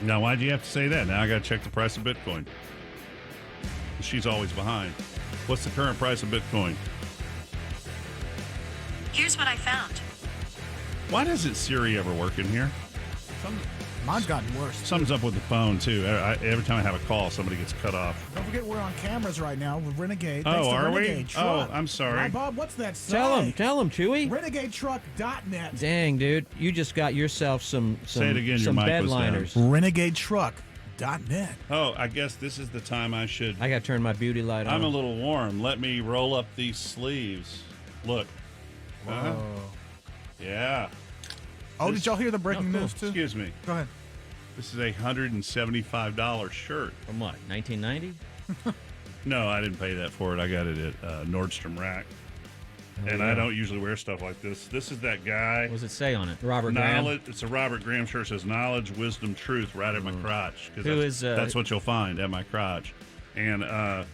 Now, why'd you have to say that? Now I got to check the price of Bitcoin. She's always behind. What's the current price of Bitcoin? Here's what I found. Why doesn't Siri ever work in here? Mine's gotten worse. Something's up with the phone, too. Every time I have a call, somebody gets cut off. Don't forget we're on cameras right now with Renegade. Oh, are we? Renegade Truck. Oh, I'm sorry. Hi, Bob, what's that site? Tell him, Chewy. RenegadeTruck.net. Dang, dude, you just got yourself some Say it again, your mic was down. bedliners. RenegadeTruck.net. Oh, I guess this is the time I should... I got to turn my beauty light on. I'm a little warm. Let me roll up these sleeves. Look. Whoa. Yeah. Oh, did y'all hear the breaking news, too? Excuse me. Go ahead. This is a $175 shirt. From what, 1990? No, I didn't pay that for it. I got it at Nordstrom Rack. And I don't usually wear stuff like this. This is that guy. What does it say on it? Robert Graham? It's a Robert Graham shirt. It says knowledge, wisdom, truth right at my crotch. That's what you'll find at my crotch. And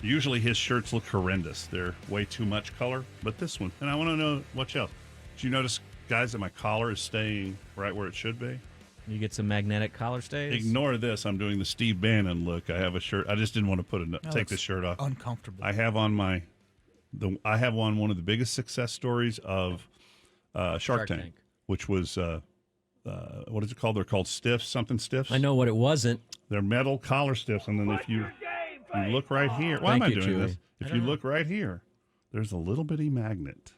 usually his shirts look horrendous. They're way too much color. But this one. And I want to know what else. Did you notice, guys, that my collar is staying right where it should be? You get some magnetic collar stays? Ignore this. I'm doing the Steve Bannon look. I have a shirt. I just didn't want to take this shirt off. Uncomfortable. I have on one of the biggest success stories of Shark Tank, which was what is it called? They're called stiffs, something stiffs. I know what it wasn't. They're metal collar stiffs, and then if you look right here, why am I doing this? If you look right here, there's a little bitty magnet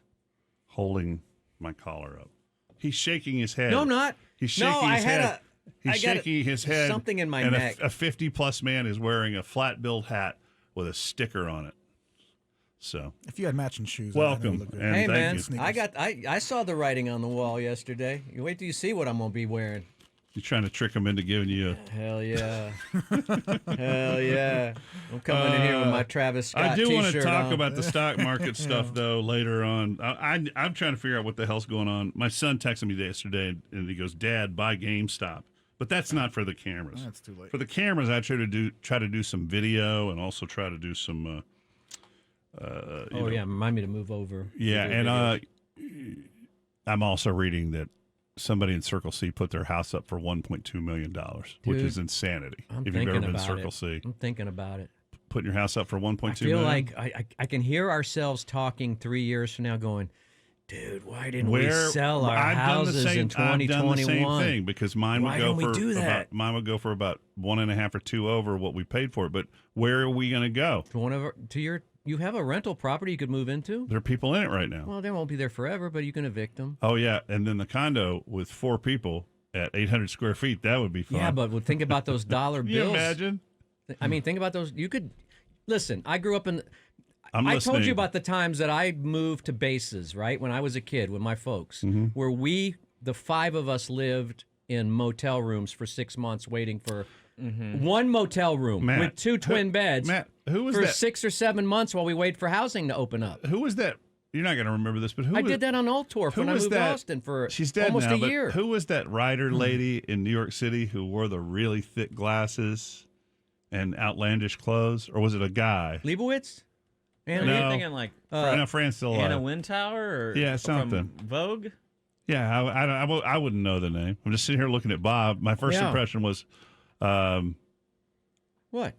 holding my collar up. He's shaking his head. No, I'm not. He's shaking his head. He's shaking his head. Something in my and neck. A 50-plus man is wearing a flat-billed hat with a sticker on it. So, if you had matching shoes, welcome. And hey, man, you. I saw the writing on the wall yesterday. You wait till you see what I'm going to be wearing. You're trying to trick him into giving you a... Hell yeah. Hell yeah. I'm coming in here with my Travis Scott I do t-shirt want to talk on. about the stock market stuff, though, later on. I'm trying to figure out what the hell's going on. My son texted me yesterday, and he goes, Dad, buy GameStop. But that's not for the cameras. That's too late. For the cameras, I try to do some video and also try to do some... remind me to move over. Yeah, and I'm also reading that somebody in Circle C put their house up for $1.2 million, which is insanity. I'm if thinking you've ever been about Circle it. C. I'm thinking about it. Putting your house up for $1.2 million? I feel like I can hear ourselves talking 3 years from now going, dude, why didn't we sell our houses in 2021? I've done the same thing because mine would go for about 1.5 or 2 over what we paid for it. But where are we going to go? You have a rental property you could move into? There are people in it right now. Well, they won't be there forever, but you can evict them. Oh, yeah. And then the condo with 4 people at 800 square feet, that would be fun. Yeah, but think about those dollar bills. Can you imagine? I mean, think about those. You could, listen, I grew up in, I told you about the times that I moved to bases, right? When I was a kid with my folks, where the 5 of us lived in motel rooms for 6 months waiting for one motel room with 2 twin beds. Matt, who was for that? 6 or 7 months while we wait for housing to open up. Who was that? You're not going to remember this, but I did that on Altdorf when I moved to Austin for She's dead almost now, a year. Who was that writer lady in New York City who wore the really thick glasses and outlandish clothes? Or was it a guy? Leibowitz? And are you thinking like Fran's still alive. Anna Wintour or something. from Vogue? Yeah, I wouldn't know the name. I'm just sitting here looking at Bob. My first impression was, what?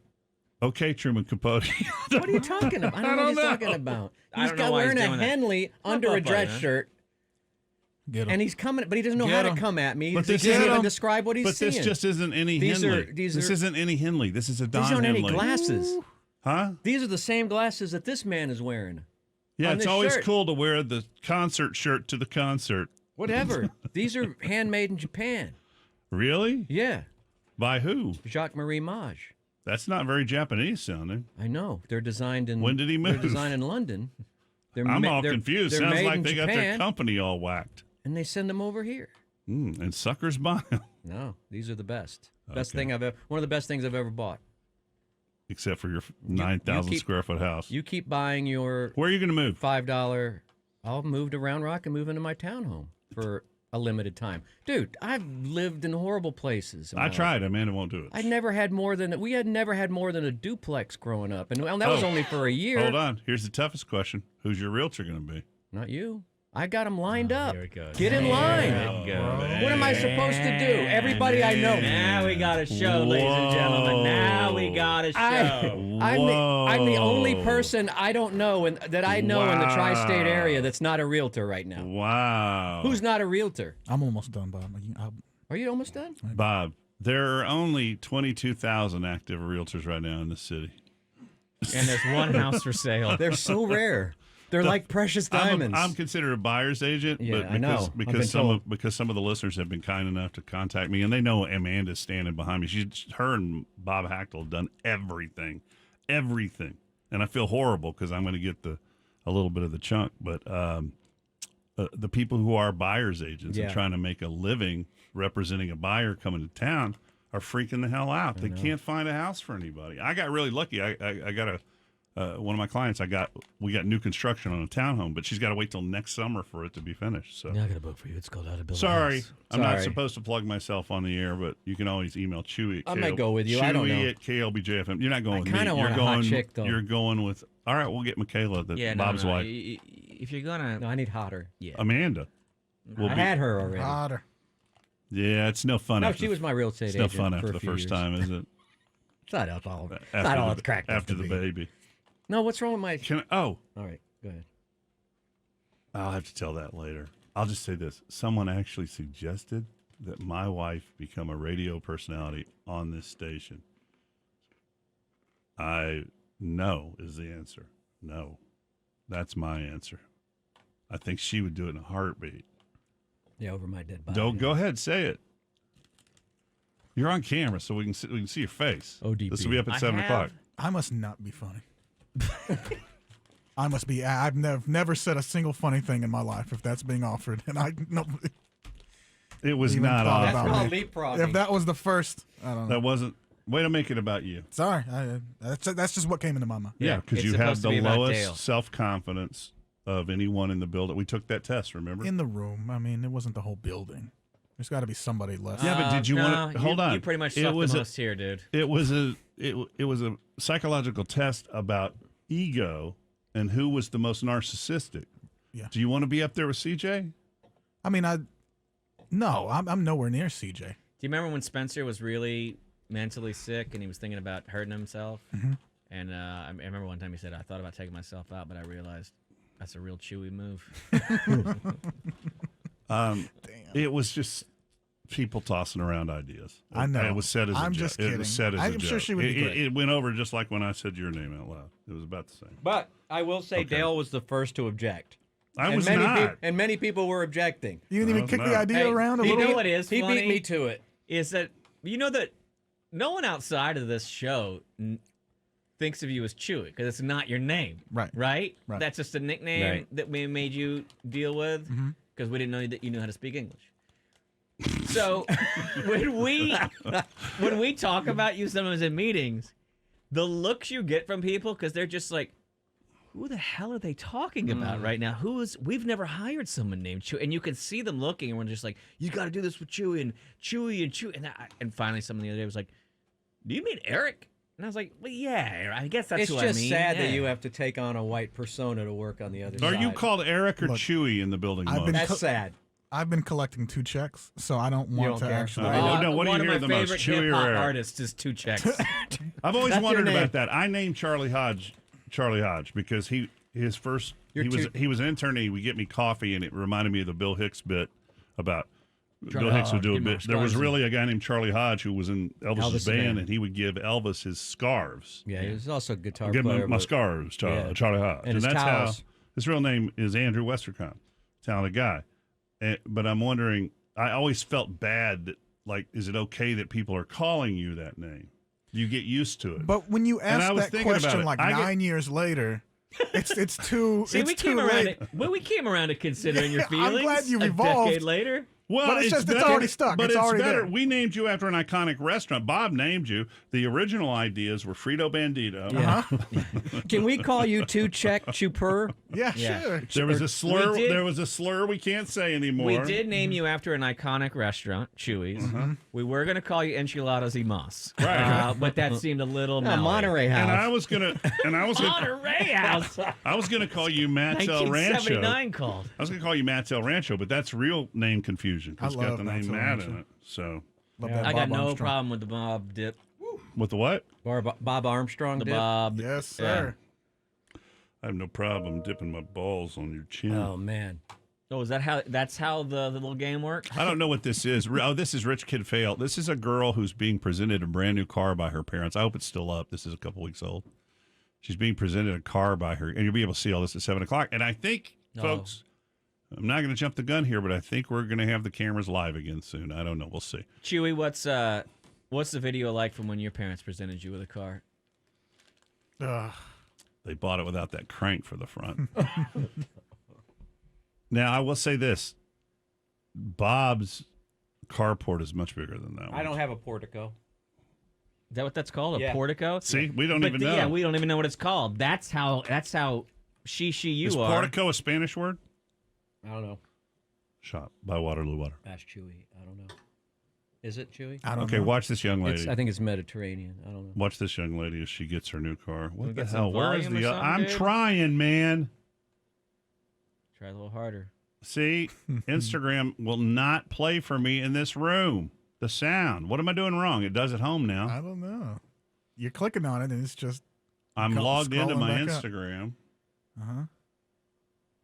Okay, Truman Capote. What are you talking about? I don't know what he's talking about. He's wearing a Henley under a dress shirt. And he's coming, but he doesn't know how to come at me. He can't even describe what he's seeing. But this just isn't any Henley. This isn't any Henley. This is a Don Henley. These aren't any glasses. Huh? These are the same glasses that this man is wearing. Yeah, it's always cool to wear the concert shirt to the concert. Whatever. These are handmade in Japan. Really? Yeah. By who? Jacques-Marie Mage. That's not very Japanese sounding. I know. They're designed in... When did he move? They're designed in London. I'm all confused. Sounds like they got their company all whacked. And they send them over here. And suckers buy them. No, these are the best. Best thing I've ever... One of the best things I've ever bought. Except for your 9,000 square foot house. You keep buying your... Where are you going to move? $5... I'll move to Round Rock and move into my townhome for a limited time. Dude, I've lived in horrible places. I tried. Amanda won't do it. We had never had more than a duplex growing up. And that was only for a year. Hold on. Here's the toughest question. Who's your realtor going to be? Not you. I got them lined up. Here it goes. Get in line. There it goes. What am I supposed to do? Everybody I know. Now we got a show, ladies and gentlemen. Now we got a show. I'm the only person I don't know that I know in the tri-state area that's not a realtor right now. Wow. Who's not a realtor? I'm almost done, Bob. Are you almost done? Bob, there are only 22,000 active realtors right now in the city. And there's one house for sale. They're so rare. They're like precious diamonds. I'm considered a buyer's agent, Yeah, but I know. because some of the listeners have been kind enough to contact me, and they know Amanda's standing behind me. Her and Bob Hachtel have done everything, and I feel horrible because I'm going to get a little bit of the chunk. But the people who are buyer's agents and trying to make a living representing a buyer coming to town are freaking the hell out. They can't find a house for anybody. I got really lucky. I got one of my clients. We got new construction on a townhome, but she's got to wait till next summer for it to be finished. So I got a book for you. It's called How to Build a sorry, House. I'm not supposed to plug myself on the air, but you can always email Chewy. I might go with you. I don't know. Chewy at KLBJ FM. You're not going with me. I kind of want a hot chick, though. You're going with. All right, we'll get Michaela, Bob's wife. If you're gonna, No, I need hotter. yeah. Amanda. I had her already. Hotter. Yeah, it's no fun. No, after she was my real estate It's agent. no fun for after a the few first years. time, is it? It's not all. It's not all it's cracked up after to the be. baby. No, what's wrong with my? All right, go ahead. I'll have to tell that later. I'll just say this. Someone actually suggested that my wife become a radio personality on this station. No is the answer. No. That's my answer. I think she would do it in a heartbeat. Yeah, over my dead body. Don't go ahead, say it. You're on camera, so we can see your face. ODP. This will be up at 7 o'clock. I must not be funny. I must be. I've never said a single funny thing in my life. If that's being offered, and I no. It was even not thought on. about That's called me. leapfrogging. If that was the first, I don't know. That wasn't. Way to make it about you. Sorry, that's just what came into my mind. Yeah, because it's you have supposed to the be about Dale. lowest self-confidence of anyone in the building. We took that test, remember? In the room. I mean, it wasn't the whole building. There's got to be somebody less. Yeah, but did you want to hold on? You pretty much sucked the most here, dude. It was a psychological test about ego and who was the most narcissistic. Yeah. Do you want to be up there with CJ? I mean, I'm nowhere near CJ. Do you remember when Spencer was really mentally sick and he was thinking about hurting himself? Mm-hmm. And I remember one time he said, "I thought about taking myself out, but I realized that's a real Chewy move." Damn. It was just people tossing around ideas. I know. It was said as I'm a joke. just kidding. It was said as a I'm joke. sure she would be great. It went over just like when I said your name out loud. It was about the same. But I will say Okay. Dale was the first to object. I And was many not. and many people were objecting. You didn't even was kick the not. idea Hey, around a you little know bit? what is He funny? beat me to it. Is that you know that no one outside of this show thinks of you as Chewy because it's not your name, Right. Right. Right. That's just a nickname Right. that we made you deal with because we didn't know that you knew how to speak English. So when we talk about you sometimes in meetings, the looks you get from people because they're just like, who the hell are they talking about right now? We've never hired someone named Chewy, and you can see them looking, and we're just like, you got to do this with Chewy and Chewy and Chewy, and finally, someone the other day was like, do you mean Eric? And I was like, well, yeah, I guess that's It's who just I mean. sad yeah. that you have to take on a white persona to work on the other Are side. you called Eric or Look, Chewy in the building? I've most? been That's sad. I've been collecting 2 checks, so I don't want don't to care? actually. No, what do you one hear of the my most, favorite Chewy or hip-hop Eric? artists is 2 checks. I've always That's your wondered name. about that. I named Charlie Hodge because he was an intern. He would get me coffee, and it reminded me of the Bill Hicks bit about Bill Hicks would do a give me bit. There was Wisconsin. really a guy named Charlie Hodge who was in Elvis's Elvis' band, band. and he would give Elvis his scarves. Yeah, he was also a guitar Give player. him my but- scarves, Yeah. Charlie Hodge, And his that's towels. how his real name is Andrew Westerkamp, talented guy. But I'm wondering. I always felt bad that, like, is it okay that people are calling you that name? You get used to it. But when you And I ask was that thinking about question it. like I get- 9 years later, it's too. See, it's we too came around late. we came around to considering your I'm feelings. glad you a evolved. decade later. Well, But it's just- it's better- already stuck. But It's already better. there. We named you after an iconic restaurant. Bob named you. The original ideas were Frito Bandito. Yeah. Can we call you Two Check Chuper? Yeah, Yeah. sure. There was a slur. We did- There was a slur we can't say anymore. We did name you after an iconic restaurant, Chewy's. We were going to call you Enchiladas y Mas. Right. But that seemed a little No, Monterey And I House. was gonna. Monterey House. I was gonna call you Matt El Rancho. 1979 called. I was gonna call you Matt El Rancho, but that's real name confusion. confusion because it's got the name Matt in it. So Love that I got Bob no Armstrong. problem with the Bob dip. with the what? Bob Armstrong The dip. Bob. Yes, sir. I have no problem dipping my balls on your chin. Oh man. Oh, is that how? That's how the little game works. I don't know what this is. Oh, this is Rich Kid Fail. This is a girl who's being presented a brand new car by her parents. I hope it's still up. This is a couple weeks old. She's being presented a car by her, and you'll be able to see all this at 7 o'clock. And I think, folks, I'm not going to jump the gun here, but I think we're going to have the cameras live again soon. I don't know. We'll see. Chewy, what's the video like from when your parents presented you with a car? They bought it without that crank for the front. Now, I will say this. Bob's carport is much bigger than that one. I don't have a portico. Is that what that's called? A Yeah. portico? See, we don't even know. Yeah, we don't even know what it's called. That's how she you Is are. portico a Spanish word? I don't know. Shop by Waterloo Water. Ask Chewy. I don't know. Is it Chewy? I don't Okay, know. watch this young lady. I think it's Mediterranean. I don't know. Watch this young lady as she gets her new car. What we the get some hell? Where is volume or the? something, I'm dude? trying, man. Try a little harder. See, Instagram will not play for me in this room. The sound. What am I doing wrong? It does at home now. I don't know. You're clicking on it, and it's just I'm logged into scrolling my back up. Instagram.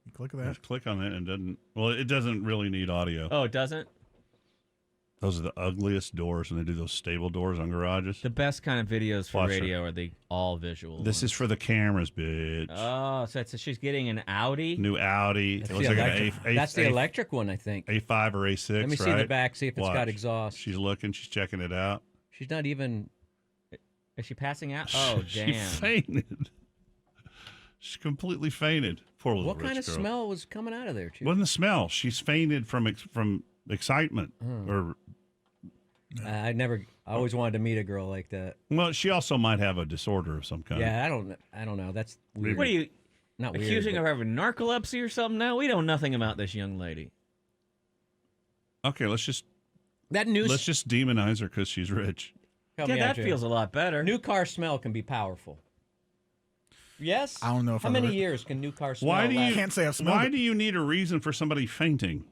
You click that. Just click on it and it doesn't. Well, it doesn't really need audio. Oh, it doesn't? Those are the ugliest doors when they do those stable doors on garages. The best kind of videos for Watch her. radio are the all visual. This ones. is for the cameras, bitch. Oh, so she's getting an Audi? New Audi. That's It the looks like an electric. That's the electric one, I think. A5 or A6. Let me see right? the back. See if it's Watch. got exhaust. She's looking. She's checking it out. She's not even. Is she passing out? Oh, She damn. fainted. She completely fainted. Poor little What kind of rich girl. smell was coming out of there, Chewy? Wasn't the smell. She's fainted from excitement. Or I always wanted to meet a girl like that. well, she also might have a disorder of some kind. Yeah, I don't know. That's weird. What are you Not weird. accusing but- her of having narcolepsy or something now? We know nothing about this young lady. Okay, let's just That new. demonize her because she's rich. Help Yeah, me out, that Jay. feels a lot better. New car smell can be powerful. Yes. I don't know if How I've many ever- years can new car smell? Why do you? last? Can't say I've smelled Why it. do you need a reason for somebody fainting?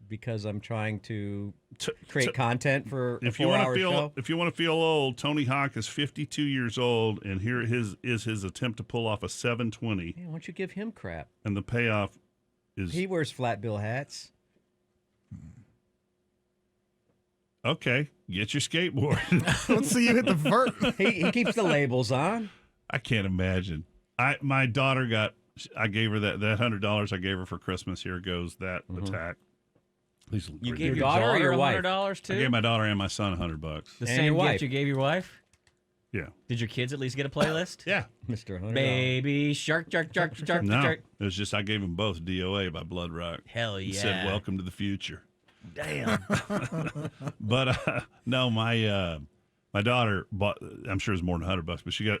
Because I'm trying to To- create to- content for a If you want 4-hour to feel, show. if you want to feel old, Tony Hawk is 52 years old, and here is his attempt to pull off a 720, Man, why don't you give him crap? and the payoff is He wears flat bill hats. okay. Get your skateboard. Let's see you hit the vert. He keeps the labels on. I can't imagine. My daughter got. I gave her that $100 I gave her for Christmas. Here goes that attack. These You are gave your daughter or daughter your wife? $100 too? I gave my daughter and my son $100. The And same your gift wife. you gave your wife? Yeah, Did your kids at least get a playlist? yeah. Mr. $100. Baby shark, shark, shark, shark, No, shark. it was just I gave them both DOA by Blood Rock. Hell yeah. It said "Welcome to the future." Damn. But no, my daughter bought. I'm sure it's more than $100, but she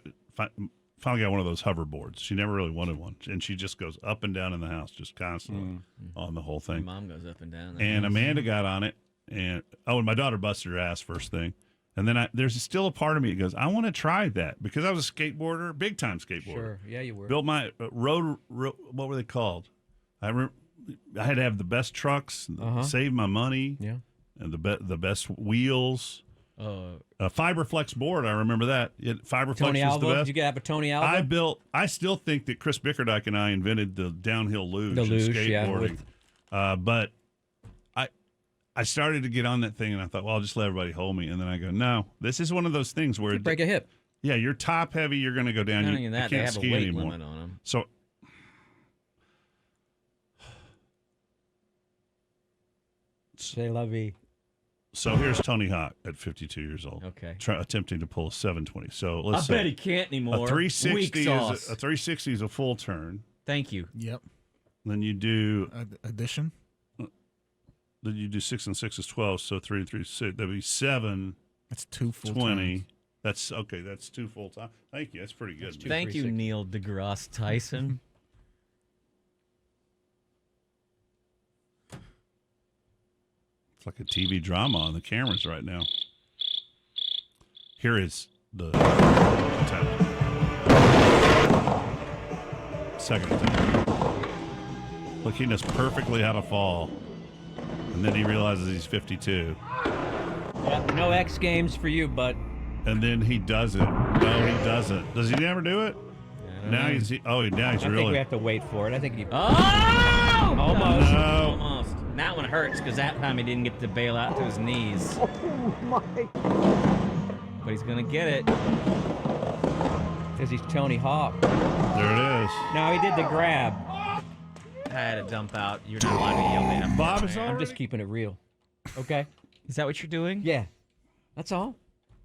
finally got one of those hoverboards. She never really wanted one, and she just goes up and down in the house, just constantly on the whole My thing. mom goes up and down. And Amanda got on it, and my daughter busted her ass first thing. And then there's still a part of me that goes, I want to try that because I was a skateboarder, big time skateboarder. Sure. Yeah, you were. Built my road, what were they called? I had to have the best trucks, save my money, Yeah. and the best wheels. A Fiberflex board, I remember that. Fiberflex Tony was the Alva. best. Did you have a Tony Alva? I still think that Chris Bickerdike and I invented the downhill luge The in luge, yeah, skateboarding. But I started to get on that thing, and I thought, well, I'll just let everybody hold me. And then I go, no, this is one of those things where, You break a hip. yeah, you're top heavy, you're going to go down. Not You only that, can't they have a ski weight anymore. limit on them. So C'est la vie. So here's Tony Hawk at 52 years old. Okay. Attempting to pull a 720. So I let's bet say he can't anymore. a 360 Weak is sauce. a 360 is a full turn. Thank you. Yep. Then you do Addition. 6 and 6 is 12. So 3 and 3 is 6. That'd be 7. That's 2 full 20. turns. That's okay. That's 2 full time. Thank you. That's pretty good. That's two. Thank you, 360. Neil deGrasse Tyson. It's like a TV drama on the cameras right now. Here is the attempt. Second attempt. Look, he knows perfectly how to fall. And then he realizes he's 52. Yeah, no X Games for you, bud. And then he doesn't. No, he doesn't. Does he never do it? Now he's I think we really. have to wait for it. I think he. Oh! Almost. No. Almost. That one hurts because that time he didn't get to bail out to his knees. Oh my! But he's gonna get it. Because he's Tony Hawk. There it is. No, he did the grab. I had to dump out. You're not allowed to yell at Bob is I'm just keeping it real. Okay? Is that what you're doing? Yeah. That's all.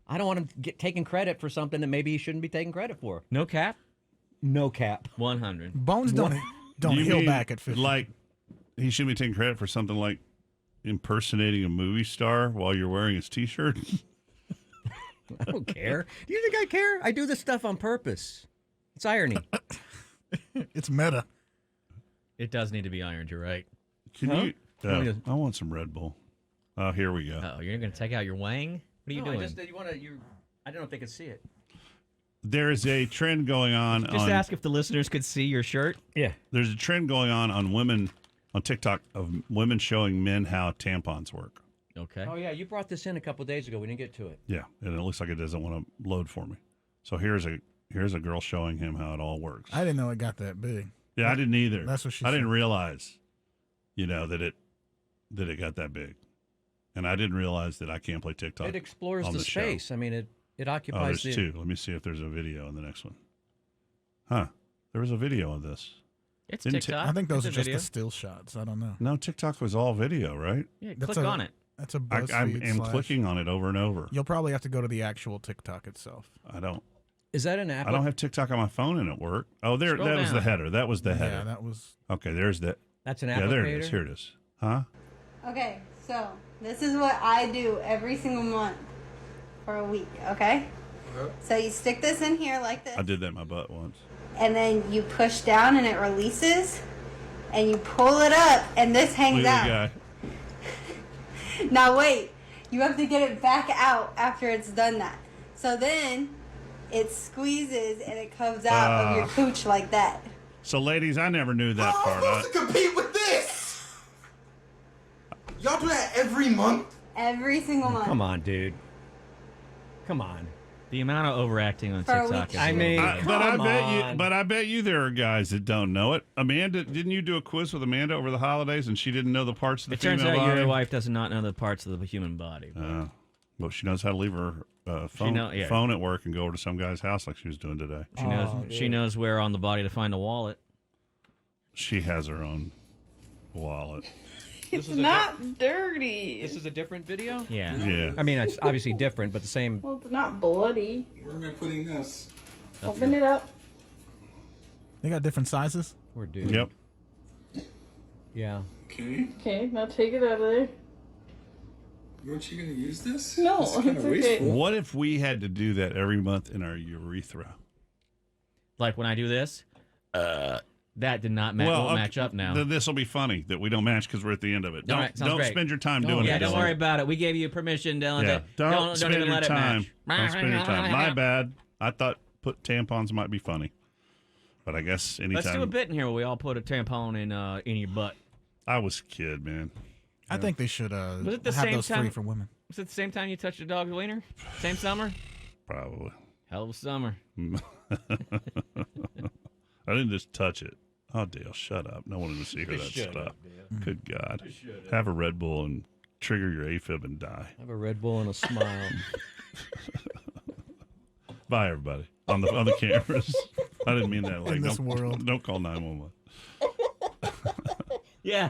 I don't want him taking credit for something that maybe he shouldn't be taking credit for. No cap? No cap. 100. Bones don't You heal mean, back at 50. Like, he should be taking credit for something like impersonating a movie star while you're wearing his T-shirt. I don't care. Do you think I care? I do this stuff on purpose. It's irony. It's meta. It does need to be ironed, you're right. Can Huh? you? I want some Red Bull. Oh, here we go. Oh, you're going to take out your wang? What are you doing? I don't know if they can see it. There is a trend going on. Just ask if the listeners could see your shirt. Yeah. There's a trend going on women on TikTok of women showing men how tampons work. Okay. Oh, yeah. You brought this in a couple days ago. We didn't get to it. Yeah, and it looks like it doesn't want to load for me. So here's a girl showing him how it all works. I didn't know it got that big. Yeah, I didn't either. That's what she I didn't said. realize, that it got that big, and I didn't realize that I can't play TikTok. It explores on the show. space. I mean, it Oh, occupies there's two. Let me see if there's a video in the next one. Huh? There was a video of this. It's Didn't TikTok. I think those are It's a just video. the still shots. I don't know. No, TikTok was all video, right? Yeah, That's click on it. That's a I BuzzFeed am slash- clicking on it over and over. You'll probably have to go to the actual TikTok itself. I don't. Is that an app? I don't have TikTok on my phone and it worked. Oh, there. Scroll that was the down. header. That was the header. Yeah, that was. Okay, there's that. That's an Yeah, applicator? there it is. Here it is. Huh? Okay, so this is what I do every single month for a week, okay? So you stick this in here like this, I did that in my butt once. and then you push down and it releases, and you pull it up, and this hangs Look at out. the guy. Now wait, you have to get it back out after it's done that. So then it squeezes and it comes out of your cooch like that. So, ladies, I never knew that How part. am I supposed to compete with this? Y'all do that every month? Every single month. Come on, dude. Come on. The amount of overacting on For a TikTok week. is I mean, But I bet you there are guys that don't know it. Amanda, didn't you do a quiz with Amanda over the holidays and she didn't know the parts of the it turns female out body? your wife does not know the parts of the human body. Well, she knows how to leave her phone, phone at work and go over to some guy's house like she was doing today. She knows where on the body to find a wallet. She has her own wallet. It's not dirty. This is a different video? Yeah. Yeah. I mean, it's obviously different, but the same. Well, it's not bloody. Where am I putting this? Open it up. They got different sizes. We're dude. Yep. Yeah. Okay. Okay, now take it out of there. Weren't you going to use this? No, This is kinda it's okay. wasteful. What if we had to do that every month in our urethra? Like when I do this, that did not won't match up now. Then this will be funny that we don't match because we're at the end of it. All right, sounds Don't great. spend your time doing yeah, it. don't Dylan. worry about it. We gave you permission, Dylan. Yeah. Don't spend even your let time. it match. Don't spend your time. My bad. I thought put tampons might be funny, but I guess anytime. Let's do a bit in here where we all put a tampon in your butt. I was a kid, man. I think they should Was it the have same those free time- for women. Was it the same time you touched a dog's wiener? Same summer? Probably. Hell of a summer. I didn't just touch it. Oh, Dale, shut up. No one wanted to see her that stuff. Good God. Have a Red Bull and trigger your AFib and die. Have a Red Bull and a smile. Bye, everybody. On the cameras. I didn't mean that. Like, In this world. Don't call 911. Yeah.